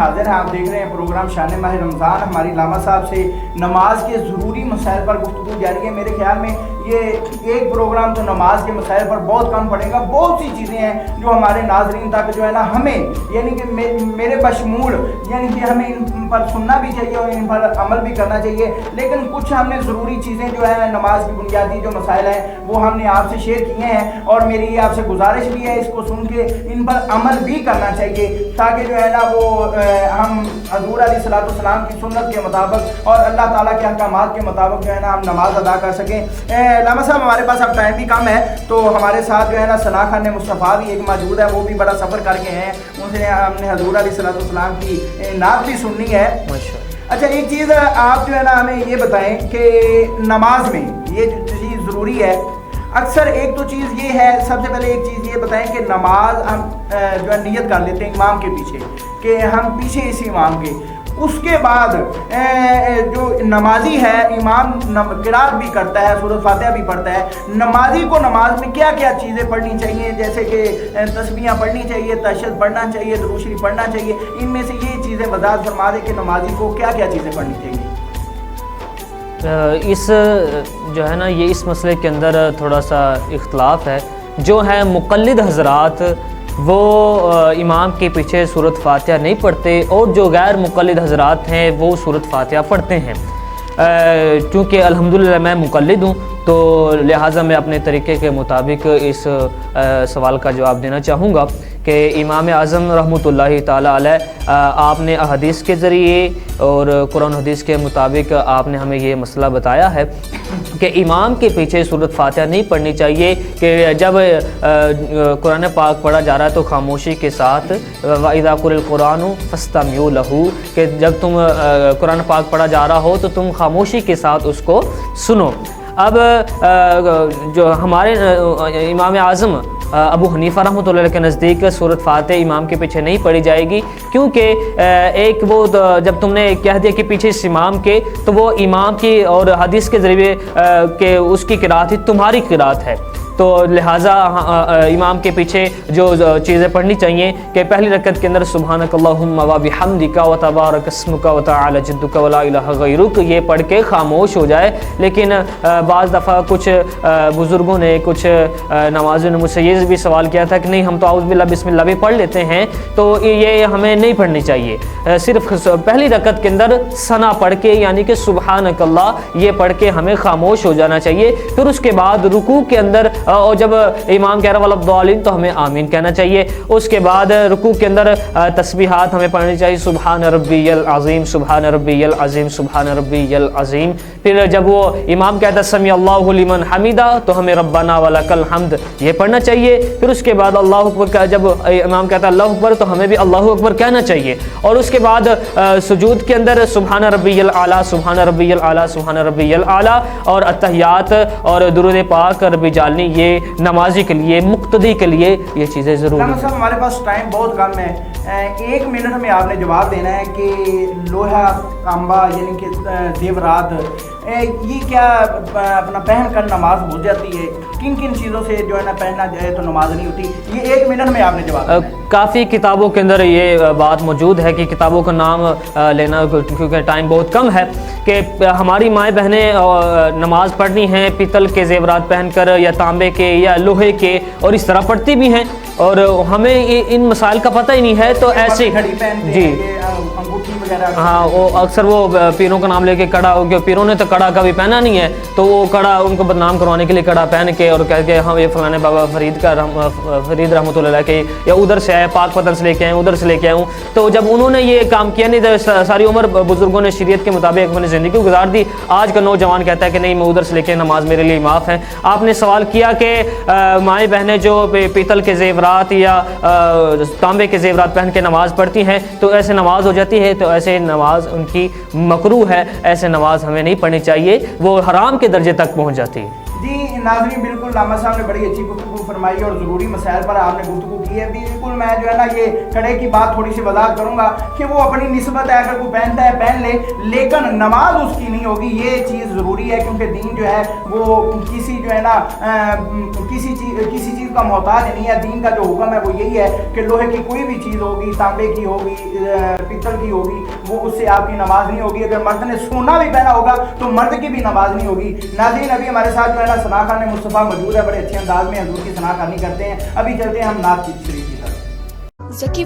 حاضر ہیں. آپ دیکھ رہے ہیں پروگرام شان ماہ رمضان. ہماری علامہ صاحب سے نماز کے ضروری مسائل پر گفتگو جاری ہے. میرے خیال میں یہ ایک پروگرام تو نماز کے مسائل پر بہت کم پڑے گا. بہت سی چیزیں ہیں جو ہمارے ناظرین تک جو ہے نا ہمیں یعنی کہ میرے بشمول یعنی کہ ہمیں ان پر سننا بھی چاہیے اور ان پر عمل بھی کرنا چاہیے. لیکن کچھ ہم نے ضروری چیزیں جو ہے نماز کی بنیادی جو مسائل ہیں وہ ہم نے آپ سے شیئر کیے ہیں, اور میری آپ سے گزارش بھی ہے اس کو سن کے ان پر عمل بھی کرنا چاہیے تاکہ جو ہے نا وہ ہم حضور علیہ الصلوۃ والسلام کی سنت کے مطابق اور اللہ تعالیٰ کے احکامات کے مطابق جو ہے نا ہم نماز ادا کر سکیں. علامہ صاحب ہمارے پاس اب ٹائم بھی کم ہے تو ہمارے ساتھ جو ہے نا ثنا خان مصطفیٰ بھی ایک موجود ہے, وہ بھی بڑا سفر کر کے ہیں, ان سے ہم نے حضور علیہ الصلوۃ والسلام کی نعت بھی سننی ہے. اچھا ایک چیز آپ جو ہے نا ہمیں یہ بتائیں کہ نماز میں یہ چیز ضروری ہے. اکثر ایک تو چیز یہ ہے, سب سے پہلے ایک چیز یہ بتائیں کہ نماز ہم جو ہے نیت کر لیتے ہیں امام کے پیچھے کہ ہم پیچھے اسی امام کے, اس کے بعد جو نمازی ہے امام قرات بھی کرتا ہے, سورۃ فاتحہ بھی پڑھتا ہے. نمازی کو نماز میں کیا کیا چیزیں پڑھنی چاہیے, جیسے کہ تسبیحاں پڑھنی چاہیے, تشہد پڑھنا چاہیے, درود شریف پڑھنا چاہیے, ان میں سے یہ چیزیں وضاحت فرما دیں کہ نمازی کو کیا کیا چیزیں پڑھنی چاہیے. اس جو ہے نا یہ اس مسئلے کے اندر تھوڑا سا اختلاف ہے. جو ہے مقلد حضرات وہ امام کے پیچھے سورۃ فاتحہ نہیں پڑھتے, اور جو غیر مقلد حضرات ہیں وہ سورۃ فاتحہ پڑھتے ہیں. چونکہ الحمدللہ میں مقلد ہوں تو لہٰذا میں اپنے طریقے کے مطابق اس سوال کا جواب دینا چاہوں گا کہ امام اعظم رحمۃ اللہ تعالیٰ علیہ آپ نے احادیث کے ذریعے اور قرآن حدیث کے مطابق آپ نے ہمیں یہ مسئلہ بتایا ہے کہ امام کے پیچھے سورۃ فاتحہ نہیں پڑھنی چاہیے, کہ جب قرآن پاک پڑھا جا رہا ہے تو خاموشی کے ساتھ وَإِذَا قُرِئَ الْقُرْآنُ فَاسْتَمِعُوا لَهُ, کہ جب تم قرآن پاک پڑھا جا رہا ہو تو تم خاموشی کے ساتھ اس کو سنو. اب جو ہمارے امام اعظم ابو حنیفہ رحمۃ اللہ علیہ کے نزدیک سورۃ فاتحہ امام کے پیچھے نہیں پڑھی جائے گی, کیونکہ ایک وہ جب تم نے کہہ دیا کہ پیچھے اس امام کے, تو وہ امام کی اور حدیث کے ذریعے کہ اس کی قرات ہی تمہاری قرات ہے, تو لہٰذا امام کے پیچھے جو چیزیں پڑھنی چاہیے کہ پہلی رکعت کے اندر سبحانک اللہم و بحمدک و تبارک اسمک و تعالی جدک و لا الہ غیرک یہ پڑھ کے خاموش ہو جائے. لیکن بعض دفعہ کچھ بزرگوں نے کچھ نمازیوں نے مجھ سے یہ بھی سوال کیا تھا کہ نہیں ہم تو اعوذ باللہ بسم اللہ بھی پڑھ لیتے ہیں, تو یہ ہمیں نہیں پڑھنی چاہیے. صرف پہلی رکعت کے اندر ثنا پڑھ کے یعنی کہ سبحانک اللہ یہ پڑھ کے ہمیں خاموش ہو جانا چاہیے. پھر اس کے بعد رکوع کے اندر اور جب امام کہہ رہا ولا الضالین تو ہمیں آمین کہنا چاہیے. اس کے بعد رکوع کے اندر تسبیحات ہمیں پڑھنی چاہیے, سبحان ربی العظیم, سبحان ربی العظیم, سبحان ربی العظیم. پھر جب وہ امام کہتا ہے سمیع اللہ لمن حمیدہ تو ہمیں ربنا ولک الحمد یہ پڑھنا چاہیے. پھر اس کے بعد اللہ اکبر کا جب امام کہتا ہے اللہ اکبر تو ہمیں بھی اللہ اکبر کہنا چاہیے. اور اس کے بعد سجود کے اندر سبحان ربی الاعلیٰ, سبحان ربی الاعلیٰ, سبحان ربی الاعلیٰ, اور التحیات اور درود پاک ربی جعلنی یہ نمازی کے لیے مقتدی کے لیے یہ چیزیں ضروری ہیں. صاحب ہمارے پاس ٹائم بہت کم ہے, 1 منٹ میں آپ نے جواب دینا ہے کہ لوہا تانبا یعنی کہ زیورات یہ کیا اپنا پہن کر نماز ہو جاتی ہے, کن کن چیزوں سے جو ہے نا پہننا جائے تو نماز نہیں ہوتی, یہ 1 منٹ میں آپ نے جواب دینا ہے. کافی کتابوں کے اندر یہ بات موجود ہے کہ کتابوں کا نام لینا کیونکہ ٹائم بہت کم ہے, کہ ہماری مائیں بہنیں نماز پڑھنی ہیں پیتل کے زیورات پہن کر یا تانبے کے یا لوہے کے, اور اس طرح پڑھتی بھی ہیں, اور ہمیں ان مسائل کا پتہ ہی نہیں ہے. تو ایسے جی ہاں وہ اکثر وہ پیروں کا نام لے کے کڑا ہو گیا, پیروں نے تو کڑا کبھی پہنا نہیں ہے, تو وہ کڑا ان کو بدنام کروانے کے لیے کڑا پہن کے اور کہہ کے ہم یہ فلانے بابا فرید رحمۃ اللہ علیہ کے یا ادھر سے آئے پاک پتن سے لے کے آئے ادھر سے لے کے آئے ہوں. تو جب انہوں نے یہ کام کیا نہیں تو ساری عمر بزرگوں نے شریعت کے مطابق اپنی زندگی گزار دی. آج کا نوجوان کہتا ہے کہ نہیں میں ادھر سے لے کے نماز میرے لیے معاف ہے. آپ نے سوال کیا کہ مائیں بہنیں جو پیتل کے زیورات یا تانبے کے زیورات پہن کے نماز پڑھتی ہیں تو ایسے نماز ہو جاتی ہے, تو ایسے نماز ان کی مکروہ ہے, ایسے نماز ہمیں نہیں پڑھنی چاہیے, وہ حرام کے درجے تک پہنچ جاتی ہے. جی ناظرین بالکل علامہ صاحب نے بڑی اچھی گفتگو فرمائی اور ضروری مسائل پر آپ نے گفتگو کی ہے. بالکل میں جو ہے نا یہ کڑے کی بات تھوڑی سی وضاحت کروں گا کہ وہ اپنی نسبت ہے, اگر کوئی پہنتا ہے پہن لے, لیکن نماز اس کی نہیں ہوگی. یہ چیز ضروری ہے کیونکہ دین جو ہے وہ کسی جو ہے نا کسی چیز کا محتاج نہیں ہے. دین کا جو حکم ہے وہ یہی ہے کہ لوہے کی کوئی بھی چیز ہوگی, تانبے کی ہوگی, پیتل کی ہوگی وہ اس سے آپ کی نماز نہیں ہوگی. اگر مرد نے سونا بھی پہنا ہوگا تو مرد کی بھی نماز نہیں ہوگی. ناظرین ابھی ہمارے ساتھ جو ہے نا ثنا خان مصطفیٰ موجود ہے, بڑے اچھے انداز میں حضور کی ثنا خوانی کرتے ہیں. ابھی چلتے ہیں ہم نعت شریف کی طرف. زکی